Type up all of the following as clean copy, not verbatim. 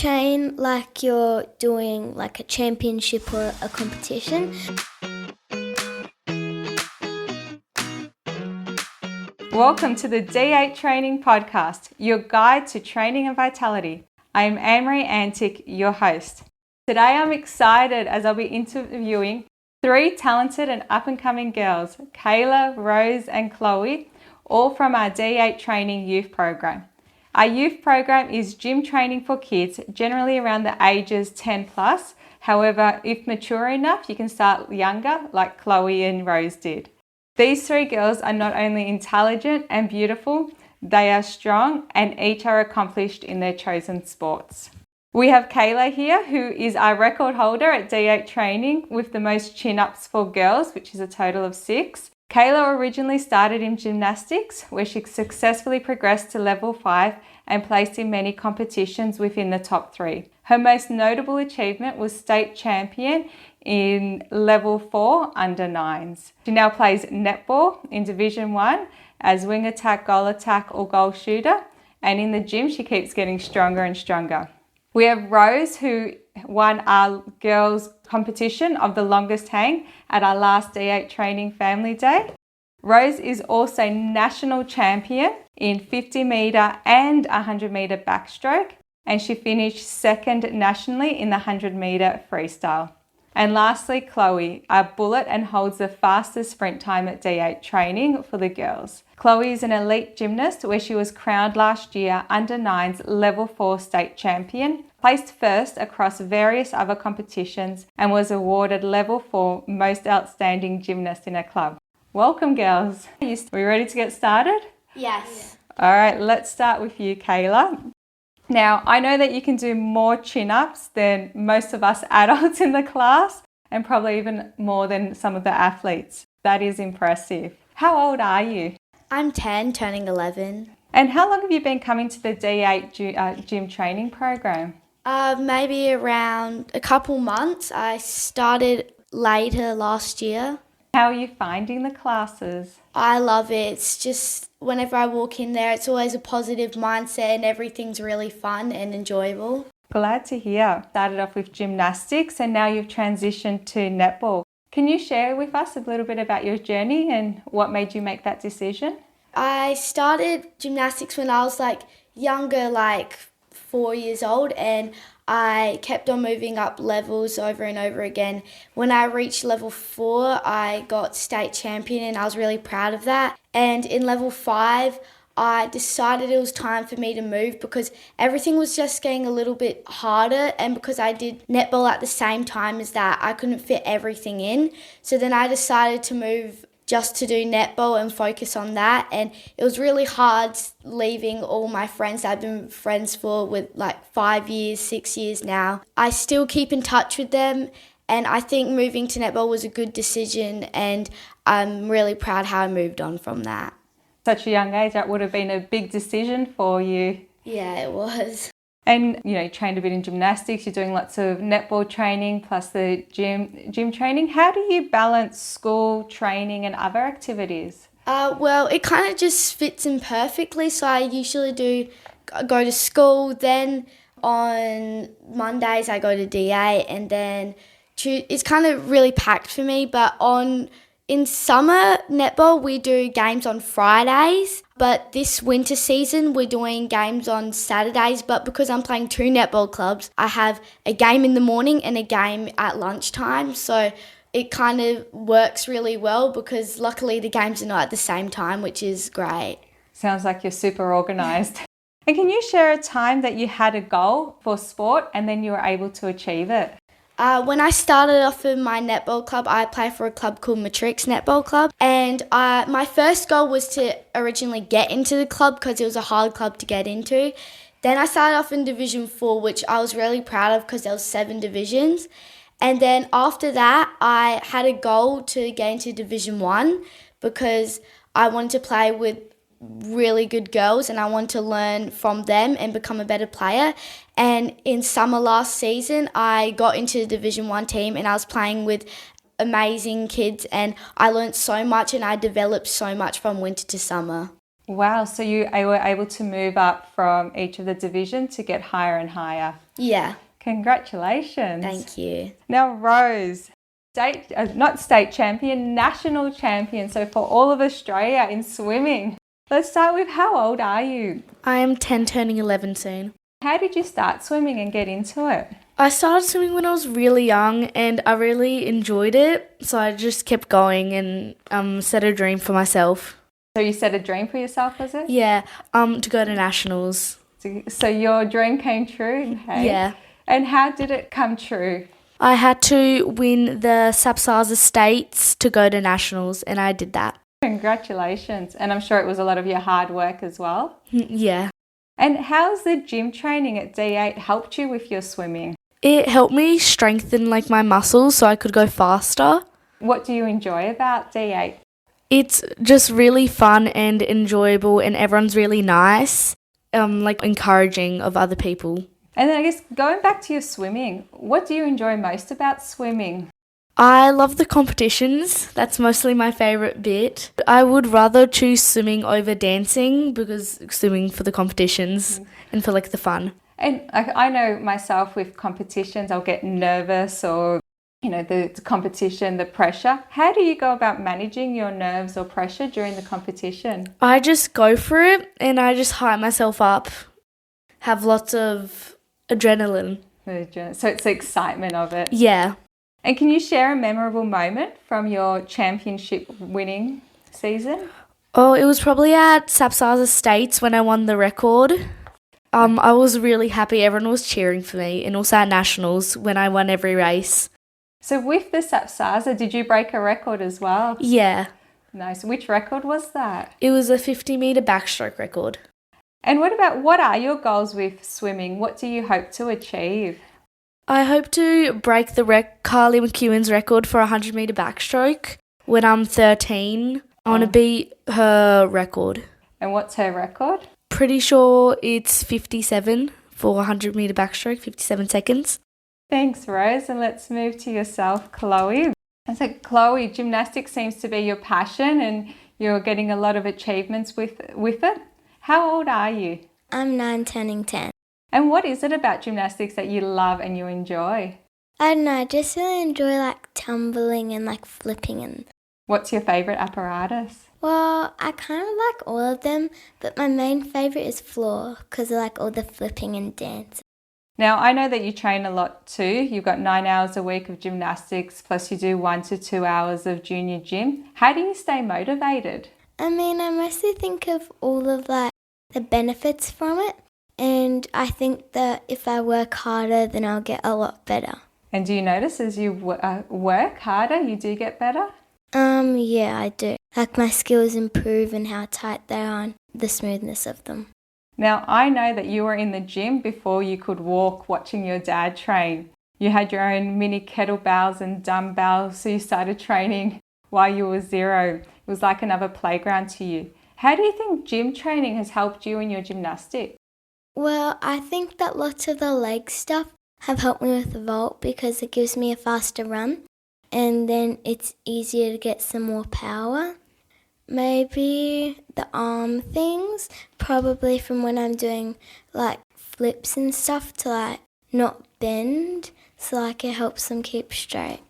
train like you're doing like a championship or a competition. Welcome to the D8 Training Podcast, your guide to training and vitality. I am Anne-Marie Antic, your host. Today I'm excited as I'll be interviewing three talented and up-and-coming girls, Kayla, Rose and Chloe, all from our D8 Training Youth Program. Our youth program is gym training for kids, generally around the ages 10 plus. However, if mature enough, you can start younger like Chloe and Rose did. These three girls are not only intelligent and beautiful, they are strong and each are accomplished in their chosen sports. We have Kayla here, who is our record holder at D8 Training with the most chin-ups for girls, which is a total of 6. Kayla originally started in gymnastics, where she successfully progressed to level 5 and placed in many competitions within the top 3. Her most notable achievement was state champion in level 4 under 9s. She now plays netball in Division 1 as wing attack, goal attack or goal shooter, and in the gym she keeps getting stronger and stronger. We have Rose, who won our girls competition of the longest hang at our last D8 Training Family Day. Rose is also national champion in 50 metre and 100 metre backstroke, and she finished second nationally in the 100 metre freestyle. And lastly, Chloe, a bullet and holds the fastest sprint time at D8 Training for the girls. Chloe is an elite gymnast where she was crowned last year under 9s level 4 state champion, placed first across various other competitions and was awarded level 4 most outstanding gymnast in her club. Welcome girls. Are we ready to get started? Yes. All right, let's start with you, Kayla. Now, I know that you can do more chin-ups than most of us adults in the class and probably even more than some of the athletes. That is impressive. How old are you? I'm 10, turning 11. And how long have you been coming to the D8 gym training program? Maybe around a couple months. I started later last year. How are you finding the classes? I love it. It's just whenever I walk in there, it's always a positive mindset and everything's really fun and enjoyable. Glad to hear. Started off with gymnastics and now you've transitioned to netball. Can you share with us a little bit about your journey and what made you make that decision? I started gymnastics when I was younger, 4 years old, and I kept on moving up levels over and over again. When I reached level 4, I got state champion and I was really proud of that. And in level 5, I decided it was time for me to move because everything was just getting a little bit harder, and because I did netball at the same time as that, I couldn't fit everything in. So then I decided to move just to do netball and focus on that, and it was really hard leaving all my friends that I've been friends for with 5 years, 6 years now. I still keep in touch with them, and I think moving to netball was a good decision, and I'm really proud how I moved on from that. Such a young age, that would have been a big decision for you. Yeah, it was. And, you trained a bit in gymnastics, you're doing lots of netball training plus the gym training. How do you balance school, training and other activities? Well, it kind of just fits in perfectly. So I usually go to school, then on Mondays I go to D8, and then it's kind of really packed for me. But in summer netball, we do games on Fridays, but this winter season we're doing games on Saturdays. But because I'm playing 2 netball clubs, I have a game in the morning and a game at lunchtime. So it kind of works really well because luckily the games are not at the same time, which is great. Sounds like you're super organised. And can you share a time that you had a goal for sport and then you were able to achieve it? When I started off in my netball club, I played for a club called Matrix Netball Club, and my first goal was to originally get into the club because it was a hard club to get into. Then I started off in Division 4, which I was really proud of because there was 7 divisions. And then after that, I had a goal to get into Division 1 because I wanted to play with really good girls and I want to learn from them and become a better player. And in summer last season, I got into the Division 1 team and I was playing with amazing kids and I learned so much and I developed so much from winter to summer. Wow, so you were able to move up from each of the divisions to get higher and higher. Yeah, Congratulations. thank you. Now, Rose, not state champion, national champion. So for all of Australia in swimming. Let's start with, how old are you? I am 10 turning 11 soon. How did you start swimming and get into it? I started swimming when I was really young and I really enjoyed it. So I just kept going and set a dream for myself. So you set a dream for yourself, was it? Yeah, to go to nationals. So your dream came true? Hey? Yeah. And how did it come true? I had to win the Sapsaza States to go to nationals and I did that. Congratulations. And I'm sure it was a lot of your hard work as well. Yeah. And how's the gym training at D8 helped you with your swimming? It helped me strengthen like my muscles so I could go faster. What do you enjoy about D8? It's just really fun and enjoyable and everyone's really nice, like encouraging of other people. And then I guess going back to your swimming, what do you enjoy most about swimming? I love the competitions. That's mostly my favourite bit. I would rather choose swimming over dancing because swimming for the competitions and for like the fun. And I know myself with competitions, I'll get nervous or, the competition, the pressure. How do you go about managing your nerves or pressure during the competition? I just go for it and I just hype myself up, have lots of adrenaline. So it's the excitement of it. Yeah. And can you share a memorable moment from your championship winning season? Oh, it was probably at Sapsaza States when I won the record. I was really happy. Everyone was cheering for me, and also at nationals when I won every race. So with the Sapsaza, did you break a record as well? Yeah. Nice. Which record was that? It was a 50-metre backstroke record. And what are your goals with swimming? What do you hope to achieve? I hope to break the Carly McEwen's record for a 100-metre backstroke when I'm 13. I want to beat her record. And what's her record? Pretty sure it's 57 for a 100-metre backstroke, 57 seconds. Thanks, Rose. And let's move to yourself, Chloe. And so, Chloe, gymnastics seems to be your passion and you're getting a lot of achievements with it. How old are you? I'm 9 turning 10. And what is it about gymnastics that you love and you enjoy? I don't know, I just really enjoy like tumbling and like flipping and... What's your favourite apparatus? Well, I kind of like all of them, but my main favourite is floor because I like all the flipping and dancing. Now, I know that you train a lot too. You've got 9 hours a week of gymnastics, plus you do 1 to 2 hours of junior gym. How do you stay motivated? I mean, I mostly think of all of like the benefits from it, and I think that if I work harder, then I'll get a lot better. And do you notice as you work harder, you do get better? Yeah, I do. Like my skills improve and how tight they are and the smoothness of them. Now, I know that you were in the gym before you could walk, watching your dad train. You had your own mini kettlebells and dumbbells, so you started training while you were 0. It was like another playground to you. How do you think gym training has helped you in your gymnastics? Well, I think that lots of the leg stuff have helped me with the vault because it gives me a faster run and then it's easier to get some more power. Maybe the arm things, probably from when I'm doing like flips and stuff to like not bend, so like it helps them keep straight.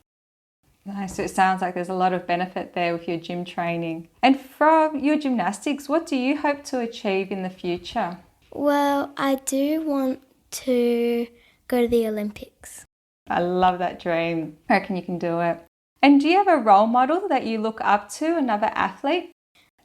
Nice. So it sounds like there's a lot of benefit there with your gym training. And from your gymnastics, what do you hope to achieve in the future? Well, I do want to go to the Olympics. I love that dream. I reckon you can do it. And do you have a role model that you look up to, another athlete?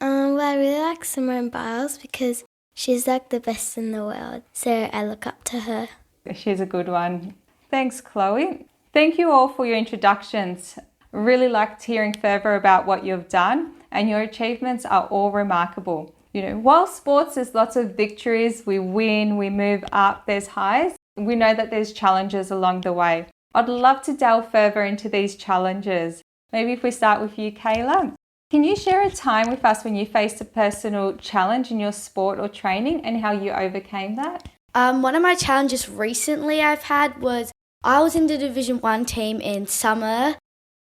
Well, I really like Simone Biles because she's like the best in the world. So I look up to her. She's a good one. Thanks, Chloe. Thank you all for your introductions. Really liked hearing further about what you've done, and your achievements are all remarkable. While sports, there's lots of victories, we win, we move up, there's highs. We know that there's challenges along the way. I'd love to delve further into these challenges. Maybe if we start with you, Kayla. Can you share a time with us when you faced a personal challenge in your sport or training and how you overcame that? One of my challenges recently I've had was I was in the Division 1 team in summer.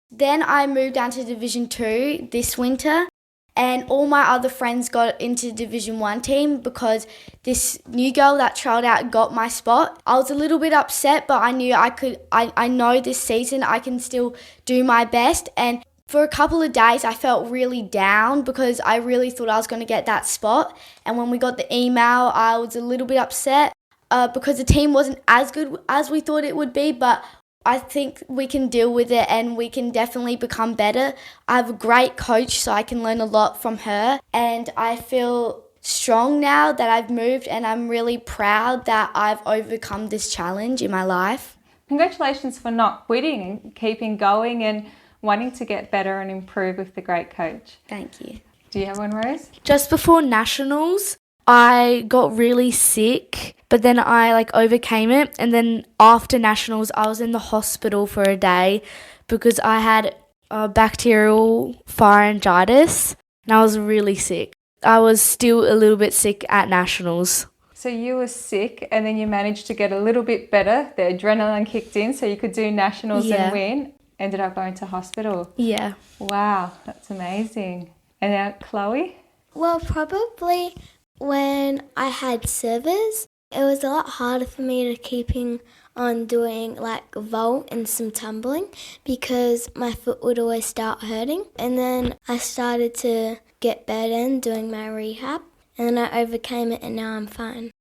Then I moved down to Division 2 this winter. And all my other friends got into Division 1 team because this new girl that trialled out got my spot. I was a little bit upset, but I knew I know this season I can still do my best. And for a couple of days, I felt really down because I really thought I was going to get that spot. And when we got the email, I was a little bit upset because the team wasn't as good as we thought it would be, but I think we can deal with it and we can definitely become better. I have a great coach, so I can learn a lot from her. And I feel strong now that I've moved, and I'm really proud that I've overcome this challenge in my life. Congratulations for not quitting and keeping going and wanting to get better and improve with the great coach. Thank you. Do you have one, Rose? Just before nationals, I got really sick, but then I overcame it. And then after nationals, I was in the hospital for a day because I had bacterial pharyngitis and I was really sick. I was still a little bit sick at nationals. So you were sick and then you managed to get a little bit better. The adrenaline kicked in so you could do nationals Yeah. and win. Ended up going to hospital. Yeah. Wow, that's amazing. And now Chloe? Well, probably when I had servers, it was a lot harder for me to keeping on doing vault and some tumbling because my foot would always start hurting. And then I started to get better and doing my rehab, and then I overcame it and now I'm fine.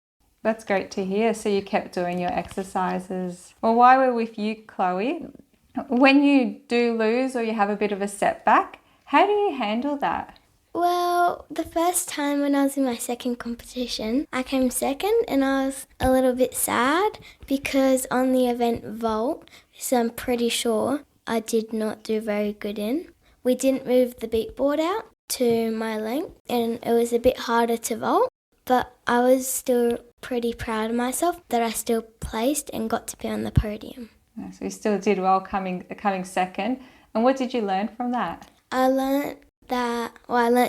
That's great to hear. So you kept doing your exercises. Well, while we're with you, Chloe, when you do lose or you have a bit of a setback, how do you handle that? Well, the first time when I was in my second competition, I came second and I was a little bit sad because on the event vault, so I'm pretty sure I did not do very good in. We didn't move the beat board out to my length and it was a bit harder to vault, but I was still pretty proud of myself that I still placed and got to be on the podium. So you still did well coming second. And what did you learn from that? I learned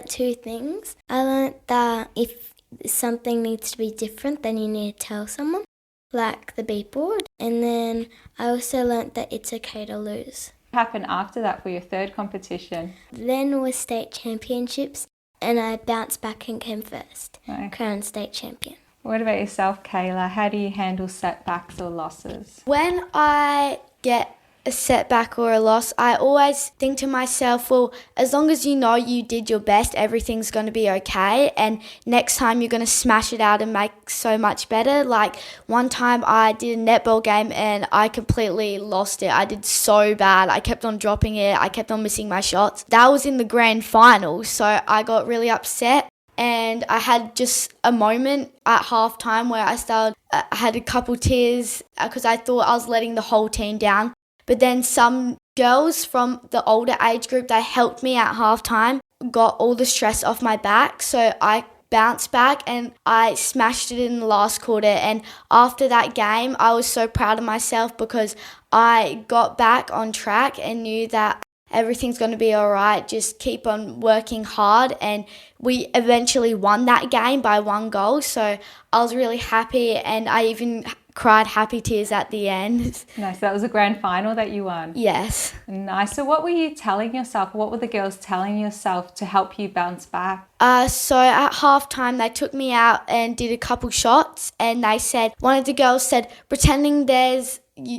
two things. I learned that if something needs to be different, then you need to tell someone, like the beat board. And then I also learned that it's okay to lose. What happened after that for your third competition? Then was state championships, and I bounced back and came first, Okay. crowned state champion. What about yourself, Kayla? How do you handle setbacks or losses? When I get a setback or a loss, I always think to myself, well, as long as you know you did your best, everything's going to be okay. And next time you're going to smash it out and make so much better. Like one time I did a netball game and I completely lost it. I did so bad. I kept on dropping it. I kept on missing my shots. That was in the grand final. So I got really upset. And I had just a moment at halftime where I had a couple tears because I thought I was letting the whole team down. But then some girls from the older age group that helped me at halftime got all the stress off my back. So I bounced back and I smashed it in the last quarter. And after that game, I was so proud of myself because I got back on track and knew that everything's going to be all right. Just keep on working hard. And we eventually won that game by 1 goal. So I was really happy and I even cried happy tears at the end. Nice. That was a grand final that you won. Yes. Nice. So what were you telling yourself? What were the girls telling yourself to help you bounce back? So at halftime, they took me out and did a couple shots. And they said, one of the girls said, pretending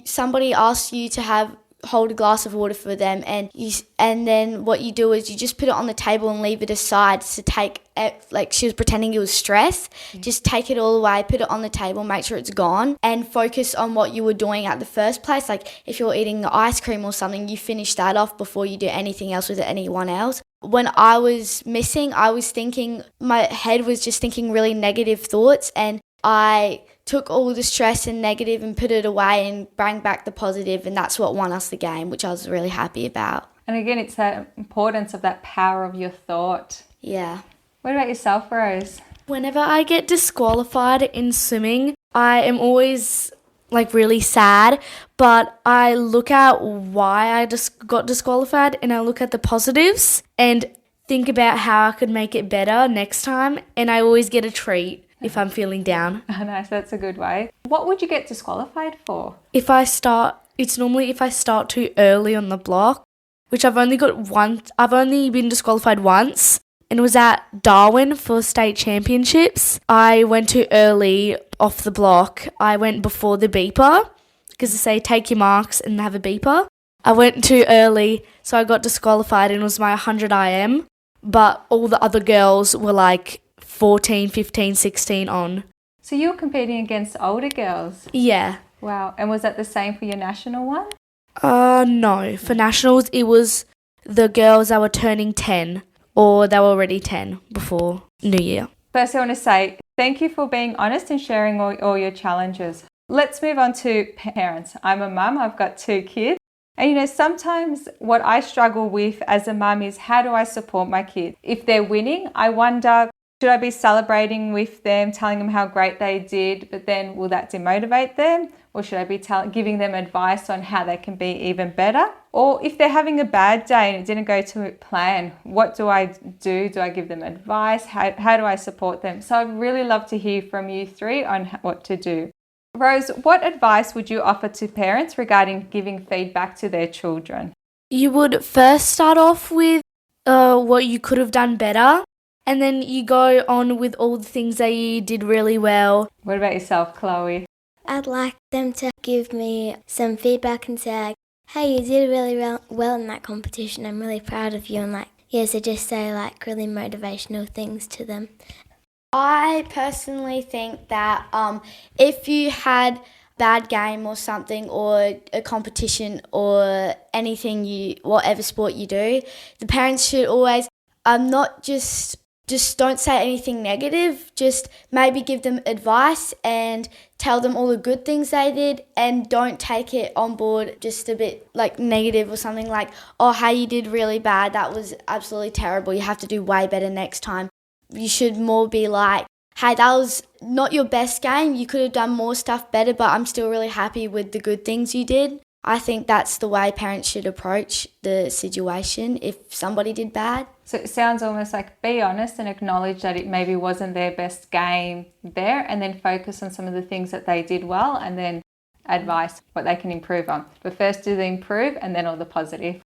somebody asked you to hold a glass of water for them, and then what you do is you just put it on the table and leave it aside to take it, like she was pretending it was stress. Just take it all away, put it on the table, make sure it's gone, and focus on what you were doing at the first place. Like if you're eating ice cream or something, you finish that off before you do anything else with anyone else. When I was missing, I was thinking, my head was just thinking really negative thoughts, and I took all the stress and negative and put it away and bring back the positive, and that's what won us the game, which I was really happy about. And again, it's that importance of that power of your thought. Yeah. What about yourself, Rose? Whenever I get disqualified in swimming, I am always really sad, but I look at why I just got disqualified and I look at the positives and think about how I could make it better next time, and I always get a treat if I'm feeling down. Oh, nice. That's a good way. What would you get disqualified for? It's normally if I start too early on the block, which I've only been disqualified once, and it was at Darwin for state championships. I went too early off the block. I went before the beeper because they say take your marks and have a beeper. I went too early, so I got disqualified and it was my 100 IM, but all the other girls were like 14, 15, 16 on. So you were competing against older girls? Yeah. Wow. And was that the same for your national one? No. For nationals, it was the girls that were turning 10 or they were already 10 before New Year. First, I want to say thank you for being honest and sharing all your challenges. Let's move on to parents. I'm a mum. I've got 2 kids. And sometimes what I struggle with as a mum is how do I support my kids? If they're winning, I wonder, should I be celebrating with them, telling them how great they did, but then will that demotivate them? Or should I be giving them advice on how they can be even better? Or if they're having a bad day and it didn't go to plan, what do I do? Do I give them advice? How do I support them? So I'd really love to hear from you 3 on what to do. Rose, what advice would you offer to parents regarding giving feedback to their children? You would first start off with what you could have done better, and then you go on with all the things that you did really well. What about yourself, Chloe? I'd like them to give me some feedback and say, like, hey, you did really well in that competition. I'm really proud of you. And so just say really motivational things to them. I personally think that if you had bad game or something or a competition or anything, whatever sport you do, the parents should always not just don't say anything negative, just maybe give them advice and tell them all the good things they did, and don't take it on board just a bit negative or something like, oh, hey, you did really bad, that was absolutely terrible, you have to do way better next time. You should more be like, hey, that was not your best game, you could have done more stuff better, but I'm still really happy with the good things you did. I think that's the way parents should approach the situation if somebody did bad. So it sounds almost like be honest and acknowledge that it maybe wasn't their best game there, and then focus on some of the things that they did well and then advise what they can improve on. But first do the improve and then all the positive.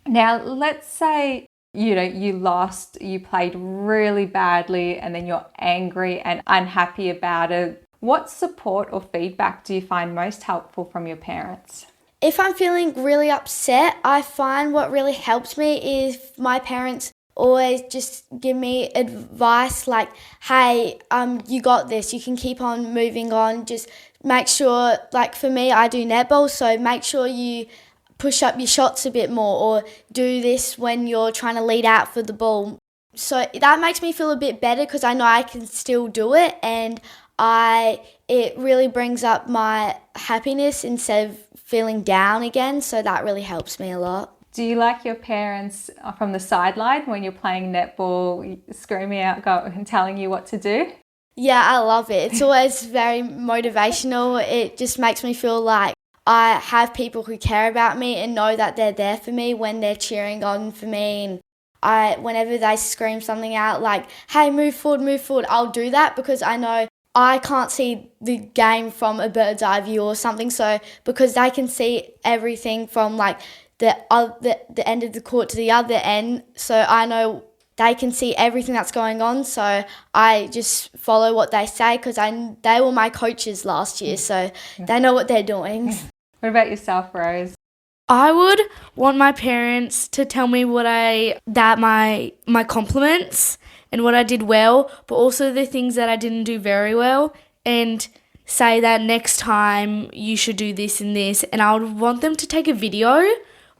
Now, let's say you lost, you played really badly, and then you're angry and unhappy about it. What support or feedback do you find most helpful from your parents? If I'm feeling really upset, I find what really helps me is my parents always just give me advice like, hey, you got this, you can keep on moving on. Just make sure, for me, I do netball, so make sure you push up your shots a bit more, or do this when you're trying to lead out for the ball. So that makes me feel a bit better because I know I can still do it, and it really brings up my happiness instead of feeling down again, so that really helps me a lot. Do you like your parents from the sideline when you're playing netball, screaming out and telling you what to do? Yeah, I love it. It's always very motivational. It just makes me feel like I have people who care about me and know that they're there for me when they're cheering on for me. And whenever they scream something out like, hey, move forward, I'll do that because I know I can't see the game from a bird's eye view or something. So because they can see everything from the end of the court to the other end, so I know they can see everything that's going on. So I just follow what they say because they were my coaches last year, so they know what they're doing. What about yourself, Rose? I would want my parents to tell me my compliments and what I did well, but also the things that I didn't do very well, and say that next time you should do this and this. And I would want them to take a video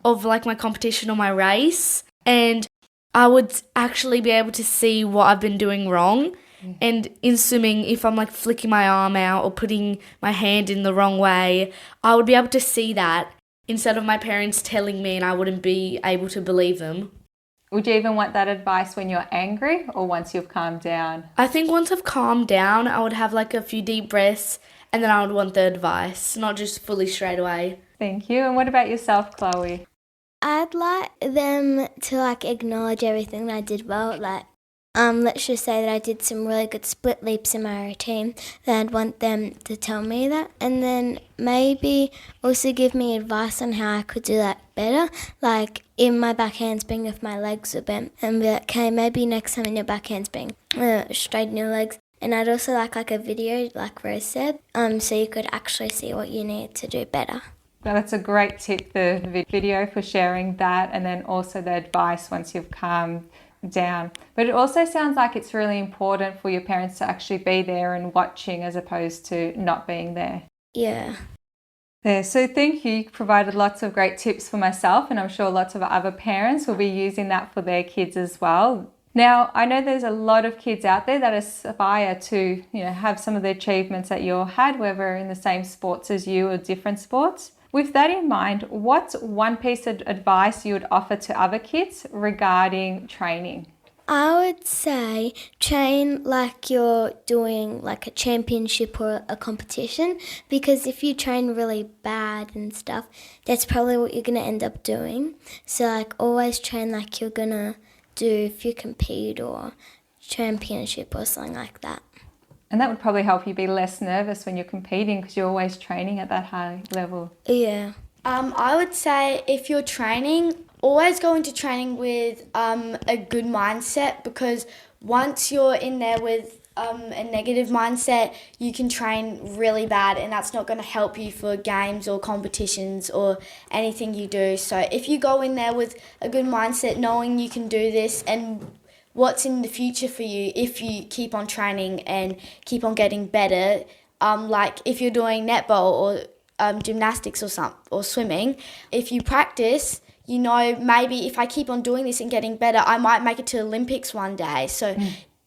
of my competition or my race, and I would actually be able to see what I've been doing wrong. And in swimming, if I'm flicking my arm out or putting my hand in the wrong way, I would be able to see that instead of my parents telling me, and I wouldn't be able to believe them. Would you even want that advice when you're angry or once you've calmed down? I think once I've calmed down, I would have a few deep breaths, and then I would want the advice, not just fully straight away. Thank you. And what about yourself, Chloe? I'd like them to acknowledge everything that I did well. let's just say that I did some really good split leaps in my routine, then I'd want them to tell me that, and then maybe also give me advice on how I could do that better, like in my back handspring if my legs were bent, and be like, okay, maybe next time in your back handspring, straighten your legs. And I'd also like a video, like Rose said, so you could actually see what you need to do better. Well, that's a great tip, the video, for sharing that, and then also the advice once you've calmed down. But it also sounds like it's really important for your parents to actually be there and watching as opposed to not being there. Yeah. There. So thank you. You provided lots of great tips for myself, and I'm sure lots of other parents will be using that for their kids as well. Now, I know there's a lot of kids out there that aspire to, have some of the achievements that you had, whether in the same sports as you or different sports. With that in mind, what's one piece of advice you would offer to other kids regarding training? I would say train like you're doing like a championship or a competition, because if you train really bad and stuff, that's probably what you're going to end up doing. So like always train like you're going to do if you compete or championship or something like that. And that would probably help you be less nervous when you're competing because you're always training at that high level. Yeah. I would say if you're training, always go into training with a good mindset, because once you're in there with a negative mindset, you can train really bad, and that's not going to help you for games or competitions or anything you do. So if you go in there with a good mindset, knowing you can do this and what's in the future for you if you keep on training and keep on getting better, like if you're doing netball or gymnastics or swimming, if you practice, maybe if I keep on doing this and getting better, I might make it to Olympics one day. So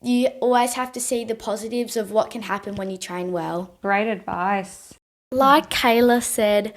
you always have to see the positives of what can happen when you train well. Great advice. Like Kayla said,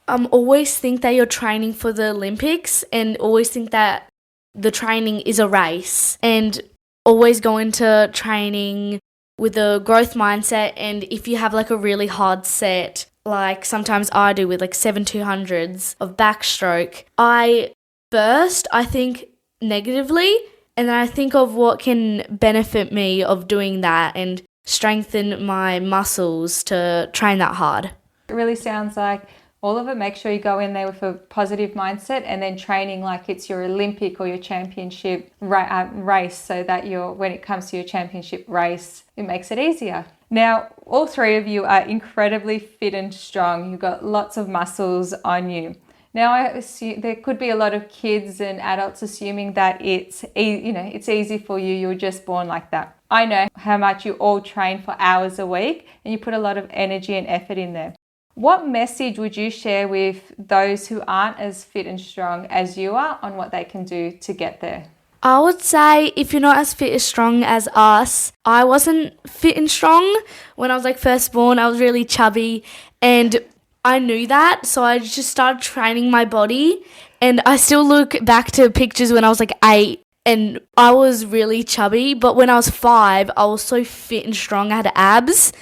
always think that you're training for the Olympics, and always think that the training is a race, and always go into training with a growth mindset. And if you have like a really hard set, like sometimes I do with like 7/200s of backstroke, I think negatively, and then I think of what can benefit me of doing that and strengthen my muscles to train that hard. It really sounds like all of it. Make sure you go in there with a positive mindset, and then training like it's your Olympic or your championship race, so that when it comes to your championship race, it makes it easier. Now, all three of you are incredibly fit and strong. You've got lots of muscles on you. Now, I assume there could be a lot of kids and adults assuming that it's easy for you. You're just born like that. I know how much you all train for hours a week, and you put a lot of energy and effort in there. What message would you share with those who aren't as fit and strong as you are on what they can do to get there? I would say if you're not as fit as strong as us, I wasn't fit and strong. When I was like first born, I was really chubby, and I knew that, so I just started training my body. And I still look back to pictures when I was like 8, and I was really chubby, but when I was 5, I was so fit and strong. I had abs.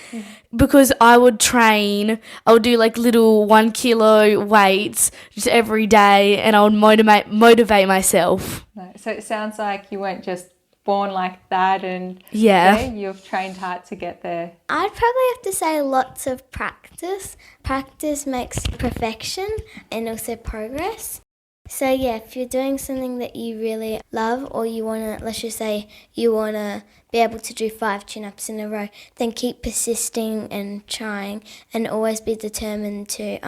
Because I would train, I would do like little 1 kilo weights just every day, and I would motivate myself. So it sounds like you weren't just born like that, and you've trained hard to get there. I'd probably have to say lots of practice. Practice makes perfection and also progress. So yeah, if you're doing something that you really love, or you want to, let's just say you want to be able to do 5 chin-ups in a row, then keep persisting and trying, and always be determined to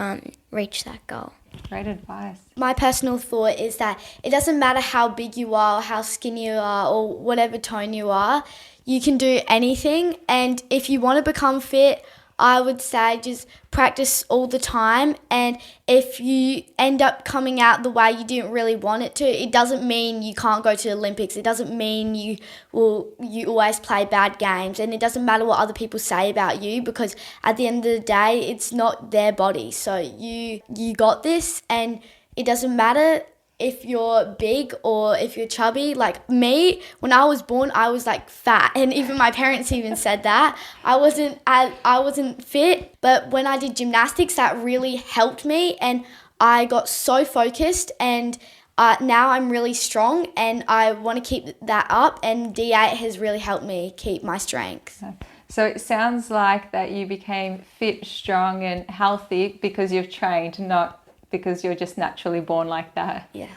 reach that goal. Great advice. My personal thought is that it doesn't matter how big you are, or how skinny you are, or whatever tone you are, you can do anything. And if you want to become fit, I would say just practice all the time, and if you end up coming out the way you didn't really want it to, it doesn't mean you can't go to the Olympics. It doesn't mean you always play bad games, and it doesn't matter what other people say about you, because at the end of the day, it's not their body. So you got this, and it doesn't matter if you're big or if you're chubby. Like me, when I was born, I was like fat, and even my parents even said that. I wasn't fit, but when I did gymnastics, that really helped me, and I got so focused, and now I'm really strong and I want to keep that up, and D8 has really helped me keep my strength. So it sounds like that you became fit, strong and healthy because you've trained, not because you're just naturally born like that. Yeah.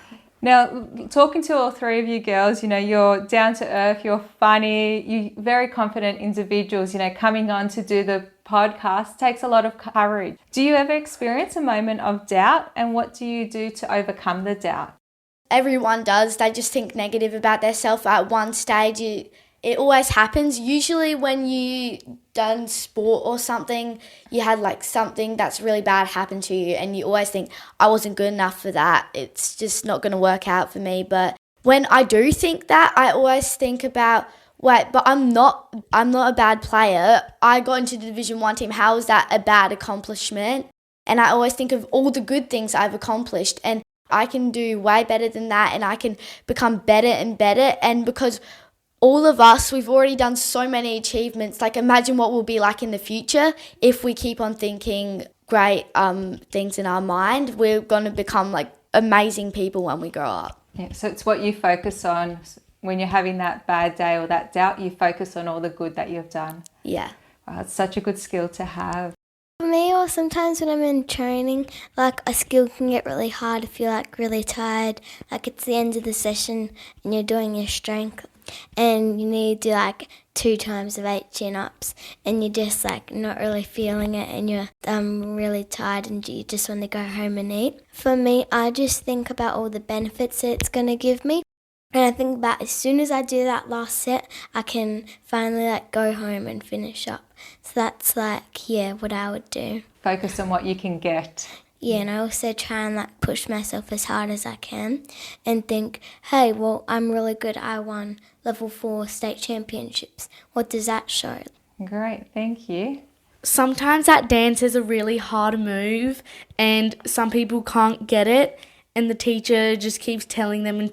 Now, talking to all three of you girls, you're down to earth, you're funny, you're very confident individuals. Coming on to do the podcast takes a lot of courage. Do you ever experience a moment of doubt, and what do you do to overcome the doubt? Everyone does. They just think negative about themselves at one stage. It always happens. Usually when you done sport or something, you had like something that's really bad happen to you and you always think, I wasn't good enough for that. It's just not going to work out for me. But when I do think that, I always think about, wait, but I'm not a bad player. I got into the Division 1 team. How is that a bad accomplishment? And I always think of all the good things I've accomplished, and I can do way better than that, and I can become better and better. And because all of us, we've already done so many achievements, like imagine what we'll be like in the future if we keep on thinking great things in our mind. We're going to become like amazing people when we grow up. Yeah, so it's what you focus on when you're having that bad day or that doubt. You focus on all the good that you've done. Yeah. Wow, it's such a good skill to have. For me, or sometimes when I'm in training, like a skill can get really hard if you're like really tired. Like it's the end of the session and you're doing your strength and you need to do like 2 times of 8 chin-ups and you're just like not really feeling it and you're really tired and you just want to go home and eat. For me, I just think about all the benefits that it's going to give me. And I think about as soon as I do that last set, I can finally like go home and finish up. So that's like, yeah, what I would do. Focus on what you can get. Yeah, and I also try and like push myself as hard as I can and think, hey, well, I'm really good. I won level 4 state championships. What does that show? Great, thank you. Sometimes that dance is a really hard move and some people can't get it, and the teacher just keeps telling them and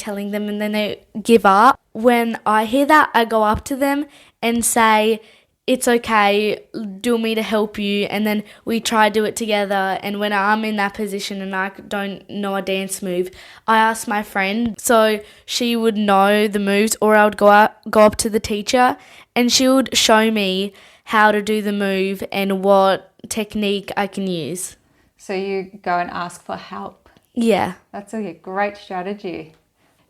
then they give up. When I hear that, I go up to them and say, it's okay, do you want me to help you? And then we try to do it together. And when I'm in that position and I don't know a dance move, I ask my friend so she would know the moves, or I would go up to the teacher and she would show me how to do the move and what technique I can use. So you go and ask for help. Yeah. That's a great strategy.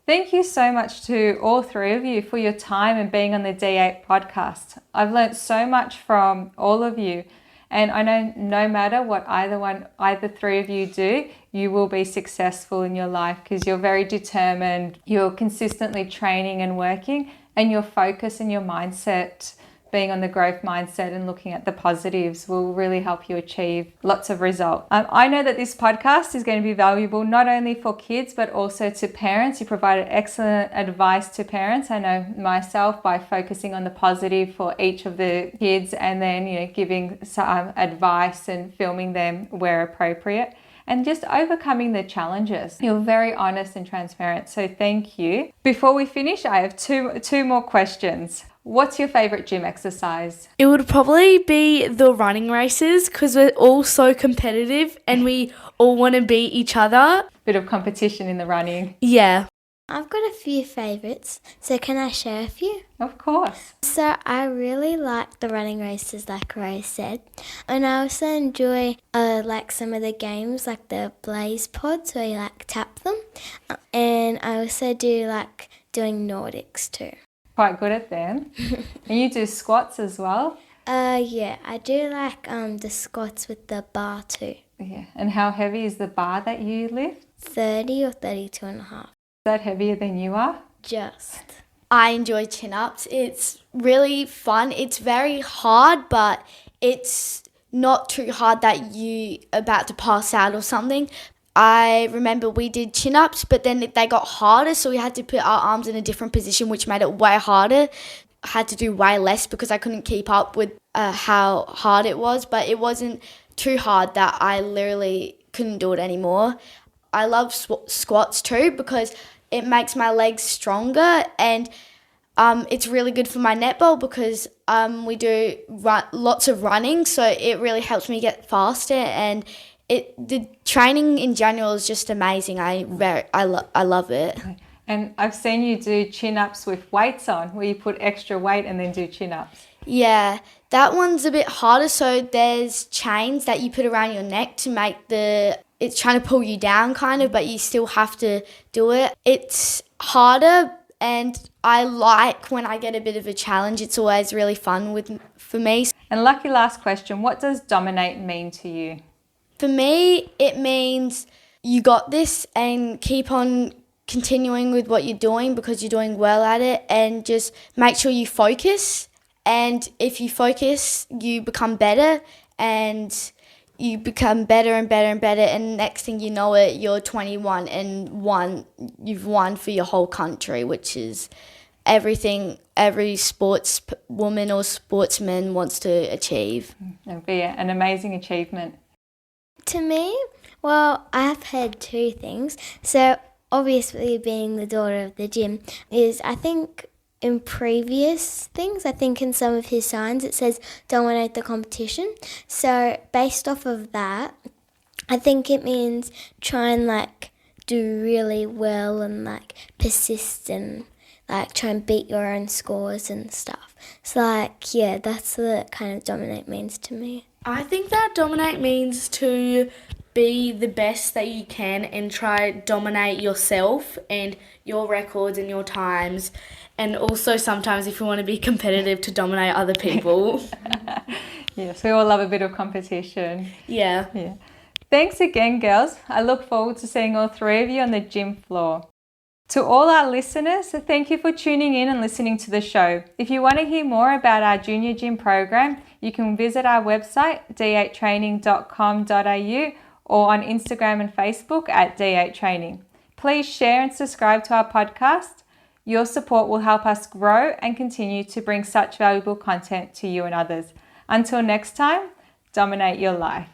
Thank you so much to all three of you for your time and being on the D8 podcast. I've learnt so much from all of you, and I know no matter what either three of you do, you will be successful in your life because you're very determined, you're consistently training and working, and your focus and your mindset, being on the growth mindset and looking at the positives, will really help you achieve lots of results. I know that this podcast is going to be valuable not only for kids but also to parents. You provided excellent advice to parents. I know myself, by focusing on the positive for each of the kids and then giving some advice and filming them where appropriate and just overcoming the challenges. You're very honest and transparent, so thank you. Before we finish, I have two more questions. What's your favourite gym exercise? It would probably be the running races because we're all so competitive and we all want to beat each other. Bit of competition in the running. Yeah. I've got a few favourites, so can I share a few? Of course. So I really like the running races, like Rose said, and I also enjoy like some of the games, like the Blaze pods where you like tap them, and I also do like doing Nordics too. Quite good at them. And you do squats as well? Yeah, I do like the squats with the bar too. Yeah. And how heavy is the bar that you lift? 30 or 32 and a half. Is that heavier than you are? Just. I enjoy chin-ups. It's really fun. It's very hard, but it's not too hard that you about to pass out or something. I remember we did chin-ups, but then they got harder, so we had to put our arms in a different position, which made it way harder. I had to do way less because I couldn't keep up with how hard it was, but it wasn't too hard that I literally couldn't do it anymore. I love squats too because it makes my legs stronger, and it's really good for my netball because we do lots of running, so it really helps me get faster, and the training in general is just amazing. I love it. And I've seen you do chin-ups with weights on, where you put extra weight and then do chin-ups. Yeah, that one's a bit harder. So there's chains that you put around your neck to make it's trying to pull you down kind of, but you still have to do it. It's harder, and I like when I get a bit of a challenge. It's always really fun for me. And lucky last question, what does dominate mean to you? For me, it means you got this and keep on continuing with what you're doing because you're doing well at it, and just make sure you focus. And if you focus, you become better, and you become better and better and better. And next thing you know it, you're 21 and you've won for your whole country, which is everything every sportswoman or sportsman wants to achieve. It'd be an amazing achievement. To me, well, I've had two things. So obviously being the daughter of the gym is, I think, in previous things, I think in some of his signs it says dominate the competition. So based off of that, I think it means try and like do really well and like persist and like try and beat your own scores and stuff. So like, yeah, that's what kind of dominate means to me. I think that dominate means to be the best that you can and try dominate yourself and your records and your times, and also sometimes if you want to be competitive, to dominate other people. Yes, we all love a bit of competition. Yeah. Thanks again, girls. I look forward to seeing all three of you on the gym floor. To all our listeners, thank you for tuning in and listening to the show. If you want to hear more about our junior gym program, you can visit our website d8training.com.au or on Instagram and Facebook at D8Training. Please share and subscribe to our podcast. Your support will help us grow and continue to bring such valuable content to you and others. Until next time, dominate your life.